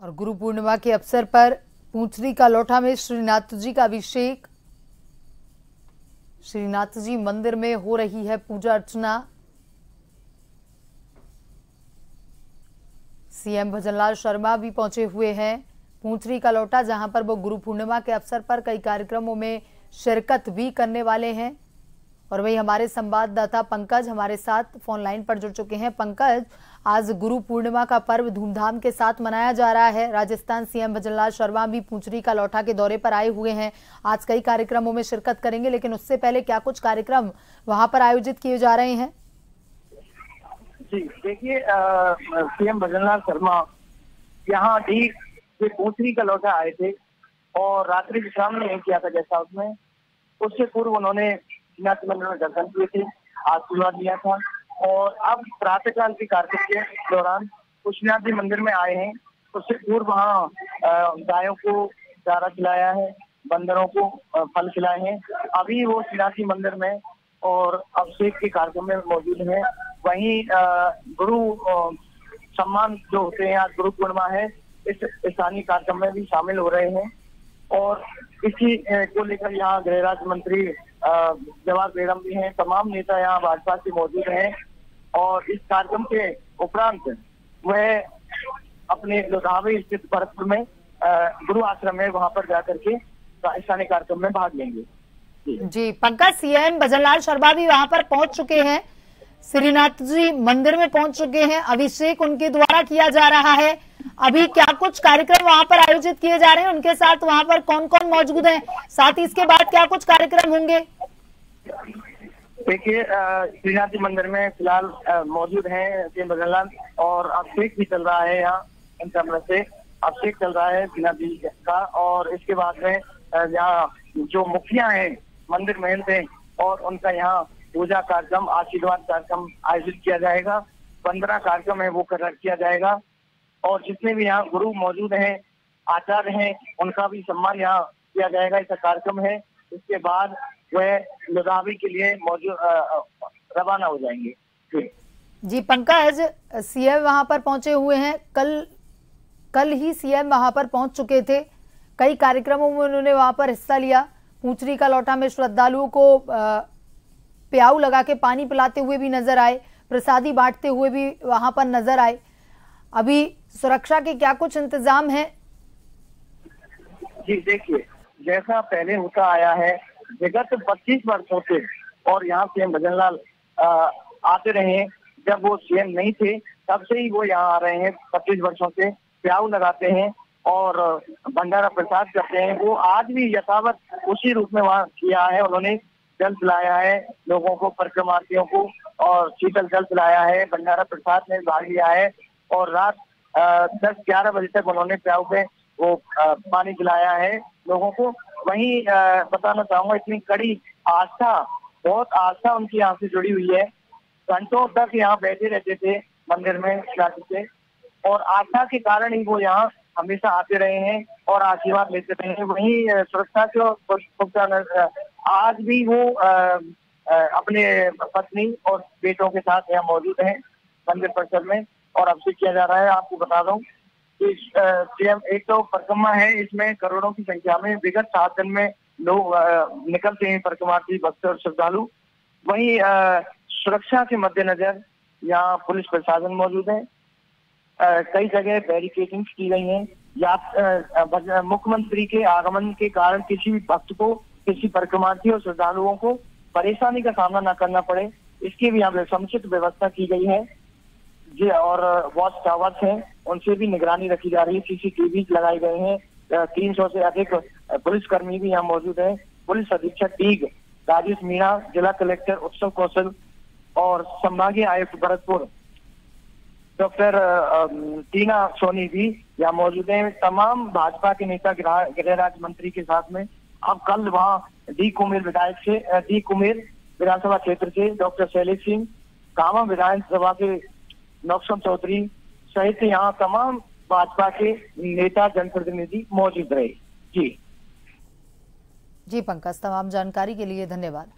और गुरु पूर्णिमा के अवसर पर पूंचरी का लौठा में श्रीनाथ जी का अभिषेक। श्रीनाथ जी मंदिर में हो रही है पूजा अर्चना। सीएम भजनलाल शर्मा भी पहुंचे हुए हैं पूंचरी का लौठा, जहां पर वो गुरु पूर्णिमा के अवसर पर कई कार्यक्रमों में शिरकत भी करने वाले हैं। और वही हमारे संवाददाता पंकज हमारे साथ फोन लाइन पर जुड़ चुके हैं। पंकज, आज गुरु पूर्णिमा का पर्व धूमधाम के साथ मनाया जा रहा है। राजस्थान सीएम भजनलाल शर्मा भी पूंचरी का लौठा के दौरे पर आए हुए हैं। आज कई कार्यक्रमों में शिरकत करेंगे, लेकिन उससे पहले क्या कुछ कार्यक्रम वहां पर आयोजित किए जा रहे हैं? जी देखिए, सीएम भजनलाल शर्मा यहाँ ठीक से पूंचरी का लौटा आए थे और रात्रि विश्राम नहीं किया था जैसा उसमें। उससे पूर्व उन्होंने श्रीनाथ मंदिर में दर्शन किए थे, आशीर्वाद लिया था और अब प्रातःकाल के कार्यक्रम के दौरान श्रीनाथ जी मंदिर में आए हैं। उससे पूर्व वहाँ गायों को चारा खिलाया है, बंदरों को फल खिलाए हैं। अभी वो श्रीनाथ जी मंदिर में और अभिषेक के कार्यक्रम में मौजूद हैं। वहीं गुरु सम्मान जो होते हैं, आज गुरु पूर्णिमा है, इस स्थानीय कार्यक्रम में भी शामिल हो रहे हैं। और इसी को लेकर यहाँ गृह राज्य मंत्री जवाहर बेगम भी हैं, तमाम नेता यहाँ भाजपा से मौजूद हैं। और इस कार्यक्रम के उपरांत वह अपने लोधावी स्थित भरतपुर में गुरु आश्रम है, वहां पर जाकर के स्थानीय कार्यक्रम में भाग लेंगे। जी पंकज, सीएम भजनलाल शर्मा भी वहां पर पहुंच चुके हैं, श्रीनाथ जी मंदिर में पहुंच चुके हैं, अभिषेक उनके द्वारा किया जा रहा है। अभी क्या कुछ कार्यक्रम वहां पर आयोजित किए जा रहे हैं? उनके साथ वहां पर कौन कौन मौजूद हैं? साथ ही इसके बाद क्या कुछ कार्यक्रम होंगे? देखिए, श्रीनाथ जी मंदिर में फिलहाल मौजूद हैं सीएम भजनलाल और अभिषेक भी चल रहा है। यहाँ इन तरह से अभिषेक चल रहा है श्रीनाथ जी का। और इसके बाद में यहाँ जो मुखिया हैं मंदिर महल से, और उनका यहाँ पूजा कार्यक्रम, आशीर्वाद कार्यक्रम आयोजित किया जाएगा। 15 कार्यक्रम है वो किया जाएगा। और जितने भी यहाँ गुरु मौजूद हैं, आचार्य हैं, उनका भी सम्मान यहाँ किया जाएगा। ऐसा कार्यक्रम है। इसके बाद वह लुधावी के लिए मौजूद रवाना हो जाएंगे। जी पंकज, सीएम वहां पर पहुंचे हुए हैं। कल ही सीएम वहां पर पहुंच चुके थे। कई कार्यक्रमों में उन्होंने वहां पर हिस्सा लिया। पूंचरी का लौठा में श्रद्धालुओं को प्याऊ लगा के पानी पिलाते हुए भी नजर आए, प्रसादी बांटते हुए भी वहां पर नजर आए। अभी सुरक्षा के क्या कुछ इंतजाम है? जी देखिए, जैसा पहले होता आया है विगत 25 वर्षों से, और यहाँ सीएम भजनलाल आते रहे। जब वो सीएम नहीं थे तब से ही वो यहाँ आ रहे हैं। 25 वर्षों से प्याऊ लगाते हैं और भंडारा प्रसाद करते हैं। वो आज भी यथावत उसी रूप में वहाँ किया है। उन्होंने जल पिलाया है लोगों को, परिक्रमार्थियों को, और शीतल जल पिलाया है, भंडारा प्रसाद में भाग लिया है। और रात 10-11 बजे तक उन्होंने प्याऊ पे वो पानी पिलाया है लोगों को। वहीं बताना चाहूंगा, इतनी कड़ी आस्था, बहुत आस्था उनकी यहाँ से जुड़ी हुई है। घंटों तक यहाँ बैठे रहते थे मंदिर में से, और आस्था के कारण ही वो यहाँ हमेशा आते रहे हैं और आशीर्वाद लेते रहे हैं। वहीं सुरक्षा के आज भी वो अपने पत्नी और बेटों के साथ यहाँ मौजूद हैं मंदिर परिसर में, और अभिषेक किया जा रहा है। आपको बता दूं कि सीएम एक तो परिक्रमा है, इसमें करोड़ों की संख्या में विगत 7 दिन में लोग निकलते हैं, परिक्रमार्थी, भक्त और श्रद्धालु। वहीं सुरक्षा के मद्देनजर यहाँ पुलिस प्रशासन मौजूद है। कई जगह बैरिकेडिंग की गई है। या मुख्यमंत्री के आगमन के कारण किसी भी भक्त को, किसी परिक्रमार्थी और श्रद्धालुओं को परेशानी का सामना न करना पड़े, इसकी भी यहाँ समुचित व्यवस्था की गई है। जी, और वॉच टावर्स हैं, उनसे भी निगरानी रखी जा रही है। सीसीटीवी लगाए गए हैं। 300 से अधिक पुलिसकर्मी भी यहाँ मौजूद है। पुलिस अधीक्षक डीग राजेश मीणा, जिला कलेक्टर उत्सव कौशल और संभागीय आयुक्त भरतपुर डॉक्टर टीना सोनी भी यहाँ मौजूद हैं। तमाम भाजपा के नेता गृह राज्य मंत्री के साथ में। अब कल वहाँ डी कुमेर विधानसभा क्षेत्र से डॉक्टर शैलेश सिंह, कामा विधानसभा के नौक्षम चौधरी सहित यहाँ तमाम भाजपा के नेता, जनप्रतिनिधि मौजूद रहे। जी पंकज, तमाम जानकारी के लिए धन्यवाद।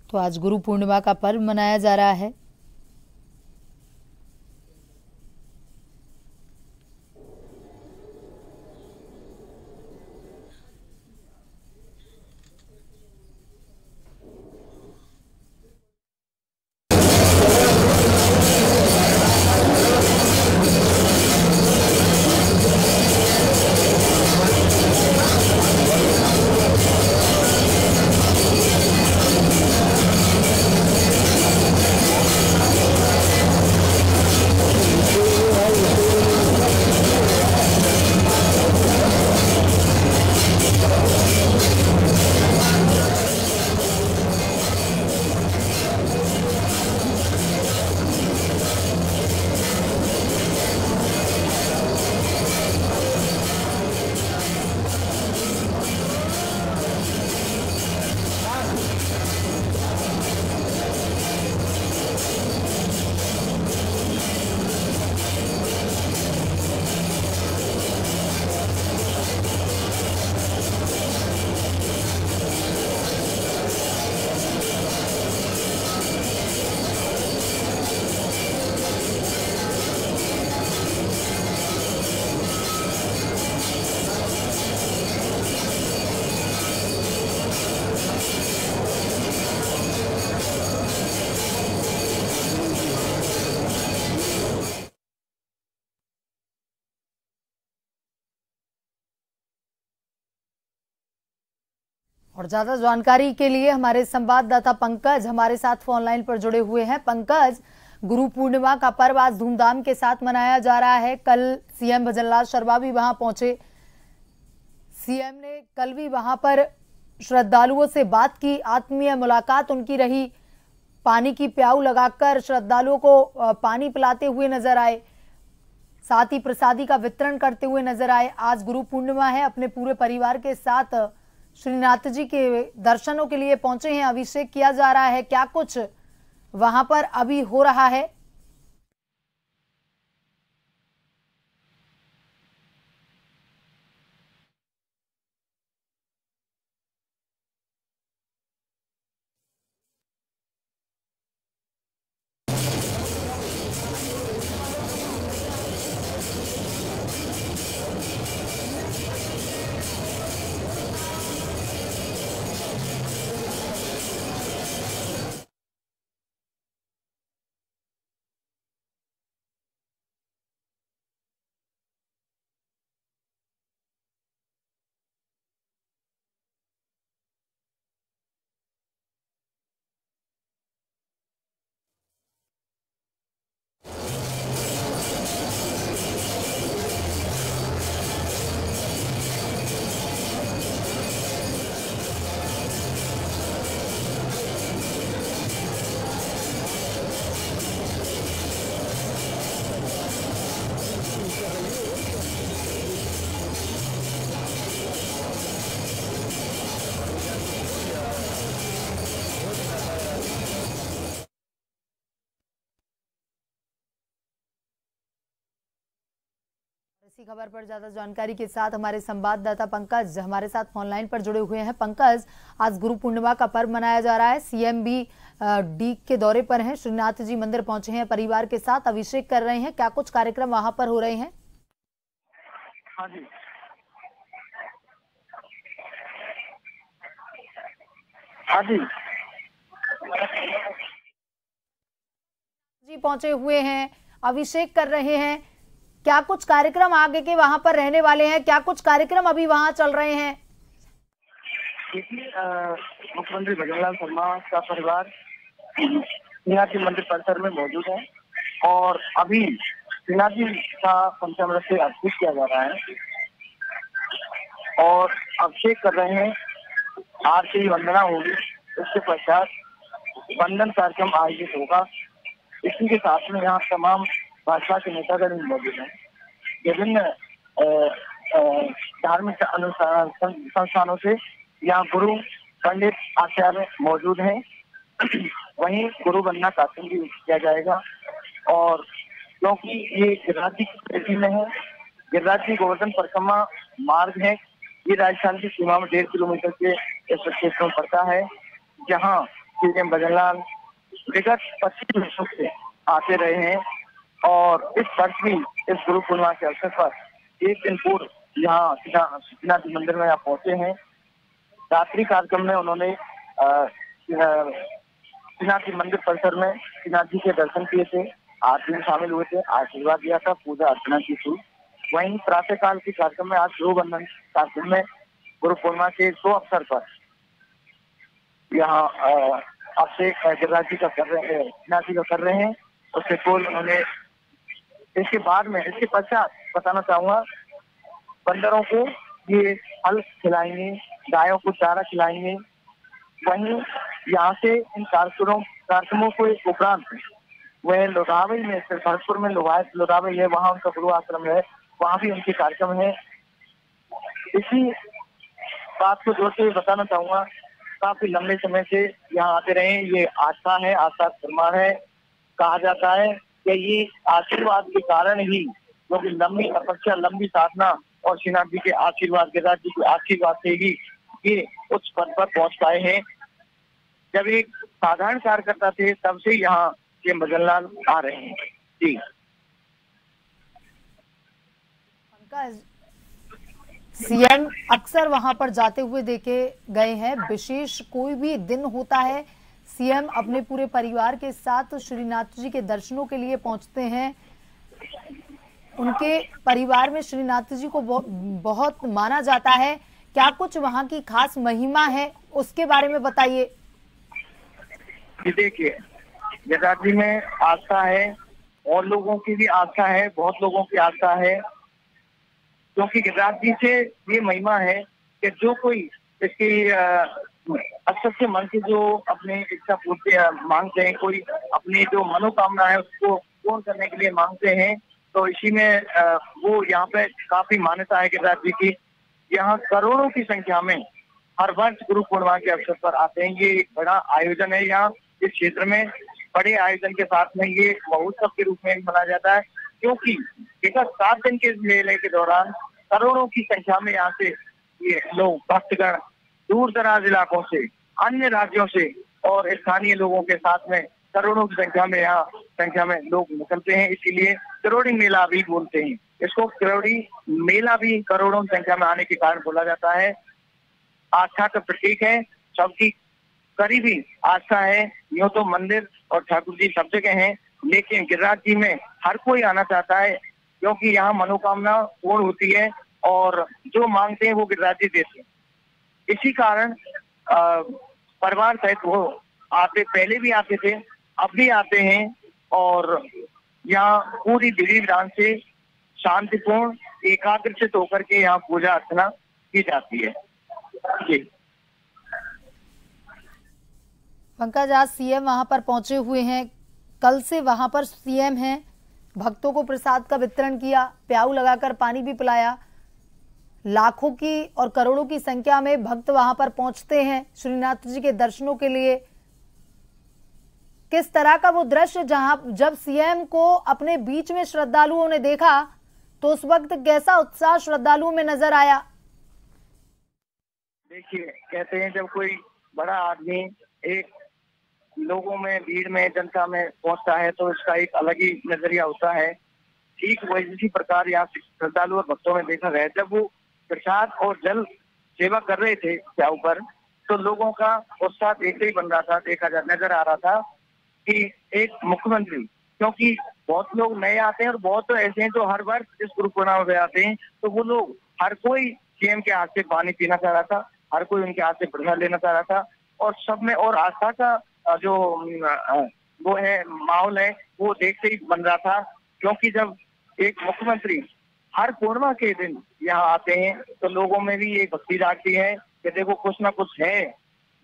तो आज गुरु पूर्णिमा का पर्व मनाया जा रहा है। और ज्यादा जानकारी के लिए हमारे संवाददाता पंकज हमारे साथ फोन लाइन पर जुड़े हुए हैं। पंकज, गुरु पूर्णिमा का पर्व आज धूमधाम के साथ मनाया जा रहा है। कल सीएम भजनलाल शर्मा भी वहां पहुंचे। सीएम ने कल भी वहां पर श्रद्धालुओं से बात की, आत्मीय मुलाकात उनकी रही। पानी की प्याऊ लगाकर श्रद्धालुओं को पानी पिलाते हुए नजर आए, साथ ही प्रसादी का वितरण करते हुए नजर आए। आज गुरु पूर्णिमा है, अपने पूरे परिवार के साथ श्रीनाथ जी के दर्शनों के लिए पहुंचे हैं। अभिषेक किया जा रहा है, क्या कुछ वहां पर अभी हो रहा है? इसी खबर पर ज्यादा जानकारी के साथ हमारे संवाददाता पंकज हमारे साथ फोनलाइन पर जुड़े हुए हैं। पंकज, आज गुरु पूर्णिमा का पर्व मनाया जा रहा है। सीएम भी डी के दौरे पर हैं, श्रीनाथ जी मंदिर पहुंचे हैं, परिवार के साथ अभिषेक कर रहे हैं। क्या कुछ कार्यक्रम वहां पर हो रहे हैं? हाँ जी, हाँ जी जी पहुंचे हुए हैं, अभिषेक कर रहे हैं। क्या कुछ कार्यक्रम आगे के वहां पर रहने वाले हैं? क्या कुछ कार्यक्रम अभी वहां चल रहे हैं? देखिए, मुख्यमंत्री भजनलाल शर्मा का परिवार श्रीनाथ जी मंदिर परिसर में मौजूद है और अभी श्रीनाथ जी का पंचामृत से अभिषेक किया जा रहा है और अभिषेक कर रहे हैं। आरती वंदना होगी, उसके पश्चात वंदन कार्यक्रम आयोजित होगा। इसी के साथ में यहाँ तमाम भाजपा के नेतागण मौजूद हैं। विभिन्न धार्मिक अनुष्ठान संस्थानों से यहाँ गुरु पंडित आचार्य मौजूद हैं। वहीं गुरु वंदना कार्यक्रम भी किया जाएगा और क्योंकि ये गिरिराज जी की पेटी में है, गिरिराज जी गोवर्धन परिक्रमा मार्ग है। ये राजस्थान की सीमा में 1.5 किलोमीटर के क्षेत्र में पड़ता है, जहाँ सीएम भजनलाल विगत 25 वर्षों से आते रहे हैं और इस वर्ष भी इस गुरु पूर्णिमा के अवसर पर एक दिन पूर्व यहाँ श्रीनाथ जी मंदिर में यहाँ पहुंचे हैं। रात्रि कार्यक्रम में उन्होंने श्रीनाथ जी मंदिर परिसर में श्रीनाथ जी के दर्शन किए थे, आरती में शामिल हुए थे, आशीर्वाद दिया था, पूजा अर्चना की थी। वहीं प्रातः काल के कार्यक्रम में आज गुरु वंदन कार्यक्रम में गुरु पूर्णिमा के शुभ अवसर पर यहाँ अभिषेक गिरिराज जी का कर रहे हैं, श्रीनाथ जी का कर रहे हैं। उससे पूर्व उन्होंने इसके पश्चात बताना चाहूंगा, बंदरों को ये फल खिलाएंगे, गायों को चारा खिलाएंगे। वहीं यहाँ से इन कार्यक्रमों को उपरांत वह लोधावई में, भरतपुर में लोधावई है, वहाँ उनका गुरु आश्रम है, वहाँ भी उनके कार्यक्रम है। इसी बात को जोड़ते हुए बताना चाहूंगा, काफी लंबे समय से यहाँ आते रहे, ये आस्था है, आस्था प्रमाण है। कहा जाता है कि ये आशीर्वाद के कारण ही, क्योंकि लंबी तपस्या, लंबी साधना और श्रीनाथ जी के आशीर्वाद, गिरिराज जी के आशीर्वाद से ही ये उच्च पद पर पहुंच पाए हैं। जब एक साधारण कार्यकर्ता थे तब से यहाँ के भजनलाल आ रहे हैं। जी सीएम अक्सर वहां पर जाते हुए देखे गए हैं। विशेष कोई भी दिन होता है, सीएम अपने पूरे परिवार के साथ श्रीनाथ जी के दर्शनों के लिए पहुंचते हैं। उनके परिवार में श्रीनाथ जी को बहुत माना जाता है। क्या कुछ वहां की खास महिमा है, उसके बारे में बताइए। देखिए, गिरिराज जी में आस्था है और लोगों की भी आस्था है, बहुत लोगों की आस्था है, क्योंकि गिरिराज जी से ये महिमा है कि जो कोई इसकी अक्षर से मन से जो अपने इच्छा पूर्ति मांगते हैं, कोई अपनी जो मनोकामना है उसको पूर्ण करने के लिए मांगते हैं, तो इसी में वो यहाँ पे काफी मान्यता है गिरिराज जी की। यहाँ करोड़ों की संख्या में हर वर्ष गुरु पूर्णिमा के अवसर पर आते हैं। ये एक बड़ा आयोजन है, यहाँ इस क्षेत्र में बड़े आयोजन के साथ में ये महोत्सव के रूप में मनाया जाता है, क्योंकि एक 7 दिन के मेले के दौरान करोड़ों की संख्या में यहाँ से ये लोग भक्तगण दूर दराज इलाकों से, अन्य राज्यों से और स्थानीय लोगों के साथ में करोड़ों की संख्या में लोग निकलते हैं। इसीलिए करोड़ी मेला भी बोलते हैं इसको। करोड़ी मेला भी करोड़ों की संख्या में आने के कारण बोला जाता है। आस्था का प्रतीक है, सबकी करीबी आस्था है। यूं तो मंदिर और ठाकुर जी सब जगह हैं, लेकिन गिरिराज जी में हर कोई आना चाहता है, क्योंकि यहाँ मनोकामना पूर्ण होती है और जो मांगते हैं वो गिरिराज जी देते हैं। इसी कारण परिवार सहित वो आते, पहले भी आते थे, अब भी आते हैं और यहाँ पूरी विधि विधान से शांतिपूर्ण एकाग्रचित होकर के यहाँ पूजा अर्चना की जाती है। जी पंकज, आज सीएम वहां पर पहुंचे हुए हैं, कल से वहां पर सीएम हैं, भक्तों को प्रसाद का वितरण किया, प्याऊ लगाकर पानी भी पिलाया। लाखों की और करोड़ों की संख्या में भक्त वहां पर पहुंचते हैं श्रीनाथ जी के दर्शनों के लिए। किस तरह का वो दृश्य, जब सीएम को अपने बीच में श्रद्धालुओं ने देखा तो उस वक्त कैसा उत्साह श्रद्धालुओं में नजर आया? देखिए, कहते हैं जब कोई बड़ा आदमी एक लोगों में, भीड़ में, जनता में पहुंचता है तो इसका एक अलग ही नजरिया होता है। ठीक वही प्रकार यहाँ श्रद्धालु और भक्तों में देखा गया। जब वो प्रसाद और जल सेवा कर रहे थे प्याऊ पर, तो लोगों का उत्साह देखते ही बन रहा था, नजर आ रहा था कि एक मुख्यमंत्री, क्योंकि बहुत लोग नए आते हैं और बहुत ऐसे हैं जो हर वर्ष इस गुरु पूर्णिमा में आते हैं, तो वो लोग हर कोई सीएम के हाथ से पानी पीना चाह रहा था, हर कोई उनके हाथ से प्रसाद लेना चाह रहा था, और सब में और आस्था का जो वो है माहौल है वो देखते ही बन रहा था। क्योंकि जब एक मुख्यमंत्री हर पूर्णिमा के दिन यहाँ आते हैं तो लोगों में भी एक भक्ति जागती है कि देखो कुछ ना कुछ है।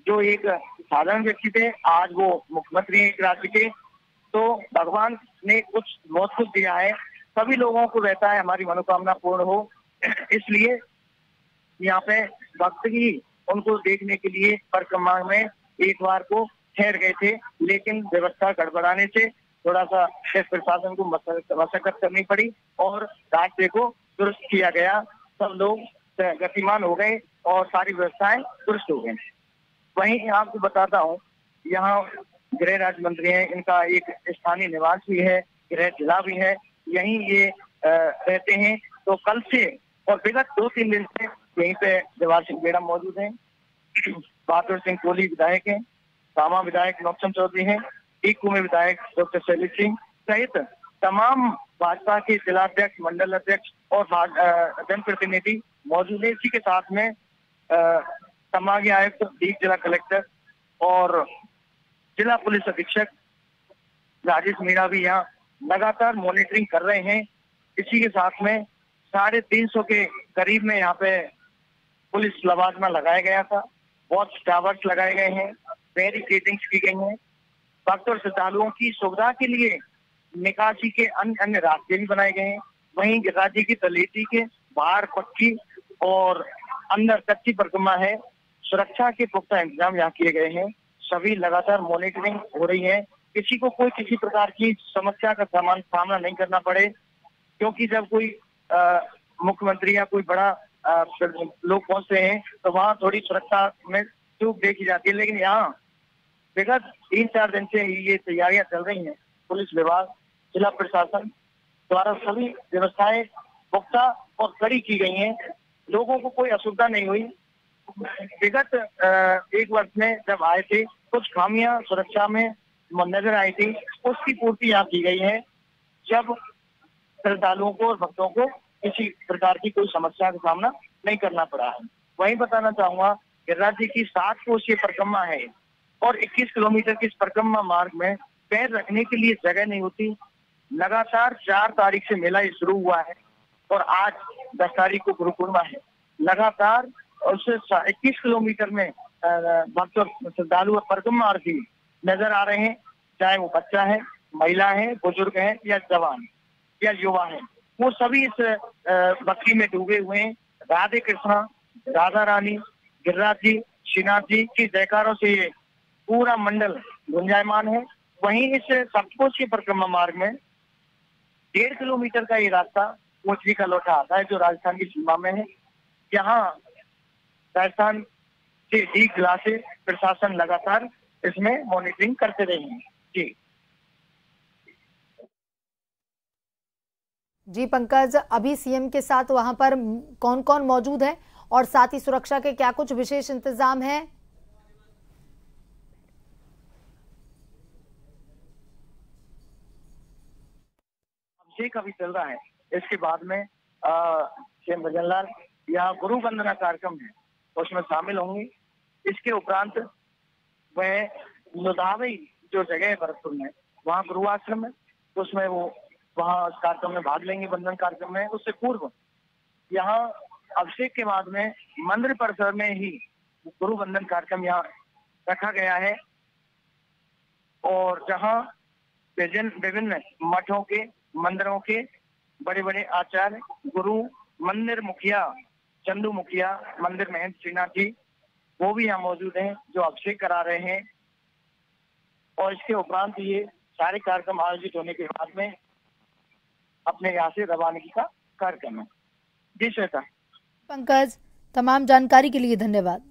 जो एक साधारण व्यक्ति थे, आज वो मुख्यमंत्री हैं एक राज्य के, तो भगवान ने कुछ बहुत कुछ दिया है। सभी लोगों को रहता है हमारी मनोकामना पूर्ण हो, इसलिए यहाँ पे भक्त ही उनको देखने के लिए परिक्रमा में एक बार को ठहर गए थे, लेकिन व्यवस्था गड़बड़ाने से थोड़ा सा प्रशासन को मशक्कत करनी पड़ी और रास्ते को दुरुस्त किया गया। सब लोग गतिमान हो गए और सारी व्यवस्थाएं दुरुस्त हो गई। वहीं आपको बताता हूँ यहाँ गृह राज्य मंत्री हैं, इनका एक स्थानीय निवास भी है, गृह जिला भी है, यहीं ये रहते हैं। तो कल से और विगत 2-3 दिन से यहीं पे देवार सिंह बेड़ा मौजूद हैं, बहादुर सिंह कोहली विधायक हैं, कामा विधायक नौक्षम चौधरी हैं, ईकू में विधायक डॉक्टर शैली सिंह सहित तमाम भाजपा के जिलाध्यक्ष, मंडल अध्यक्ष और जनप्रतिनिधि मौजूद है। इसी के साथ में संभागीय आयुक्त, दीप जिला कलेक्टर और जिला पुलिस अधीक्षक राजेश मीणा भी यहाँ लगातार मॉनिटरिंग कर रहे हैं। इसी के साथ में 350 के करीब में यहाँ पे पुलिस लवाजमा लगाया गया था, वॉच टावर्स लगाए गए हैं, बैरिकेडिंग्स की गई हैं, भक्त और श्रद्धालुओं की सुविधा के लिए निकासी के अन्य रास्ते भी बनाए गए हैं। वहीं राज्य की तलेटी के बाहर पक्की और अंदर कच्ची परिक्रमा है, सुरक्षा के पुख्ता इंतजाम यहाँ किए गए हैं। सभी लगातार मॉनिटरिंग हो रही है, किसी को कोई किसी प्रकार की समस्या का सामना नहीं करना पड़े, क्योंकि जब कोई मुख्यमंत्री या कोई बड़ा लोग पहुंचते हैं तो वहाँ थोड़ी सुरक्षा में चूक देखी जाती है। लेकिन यहाँ विगत 3-4 दिन से ये तैयारियां चल रही हैं। पुलिस विभाग, जिला प्रशासन द्वारा सभी व्यवस्थाएं पुख्ता और कड़ी की गई हैं, लोगों को कोई असुविधा नहीं हुई। विगत 1 वर्ष में जब आए थे, कुछ खामियां सुरक्षा में नजर आई थी, उसकी पूर्ति यहाँ की गई है। जब श्रद्धालुओं को और भक्तों को किसी प्रकार की कोई समस्या का सामना नहीं करना पड़ा है। वहीं बताना चाहूंगा कि राज्य की 7 कोसीय परिक्रमा है और 21 किलोमीटर की इस परिक्रमा मार्ग में पैर रखने के लिए जगह नहीं होती। लगातार 4 तारीख से मेला शुरू हुआ है और आज 10 तारीख को गुरु पूर्णिमा है। लगातार उससे 21 किलोमीटर में भक्त और श्रद्धालु और परिक्रमार्थी नजर आ रहे हैं, चाहे वो बच्चा है, महिला है, बुजुर्ग है या जवान या युवा है, वो सभी इस भक्ति में डूबे हुए हैं। राधे कृष्णा, राधा रानी, गिरिराज जी, श्रीनाथ जी की जयकारों से ये पूरा मंडल गुंजायमान है। वहीं इस सप्तकोशी परिक्रमा मार्ग में 1.5 किलोमीटर का ये रास्ता पोचरी का लौटा आता है, जो राजस्थान की सीमा में है। यहाँ राजस्थान के डीग जिला से प्रशासन लगातार इसमें मॉनिटरिंग करते रहे हैं। जी पंकज, अभी सीएम के साथ वहां पर कौन कौन मौजूद है और साथ ही सुरक्षा के क्या कुछ विशेष इंतजाम है? अभिषेक अभी चल रहा है, इसके बाद में सीएम भजनलाल यहाँ गुरु वंदना कार्यक्रम है, उसमें शामिल होंगे। इसके उपरांत वह लुधावी जो जगह है भरतपुर में, वहाँ गुरु आश्रम है, उसमें वो वहाँ कार्यक्रम में भाग लेंगे, वंदन कार्यक्रम में। उससे पूर्व यहाँ अभिषेक के बाद में मंदिर परिसर में ही गुरु वंदन कार्यक्रम यहाँ रखा गया है और जहाँ विभिन्न मठों के, मंदिरों के बड़े बड़े आचार्य, गुरु, मंदिर मुखिया, चंदू मुखिया, मंदिर महंत श्रीनाथ जी, वो भी यहाँ मौजूद हैं, जो अभिषेक करा रहे हैं। और इसके उपरांत ये सारे कार्यक्रम आयोजित होने के बाद में अपने यहाँ से रवानगी का कार्यक्रम है। जी श्वेता। पंकज, तमाम जानकारी के लिए धन्यवाद।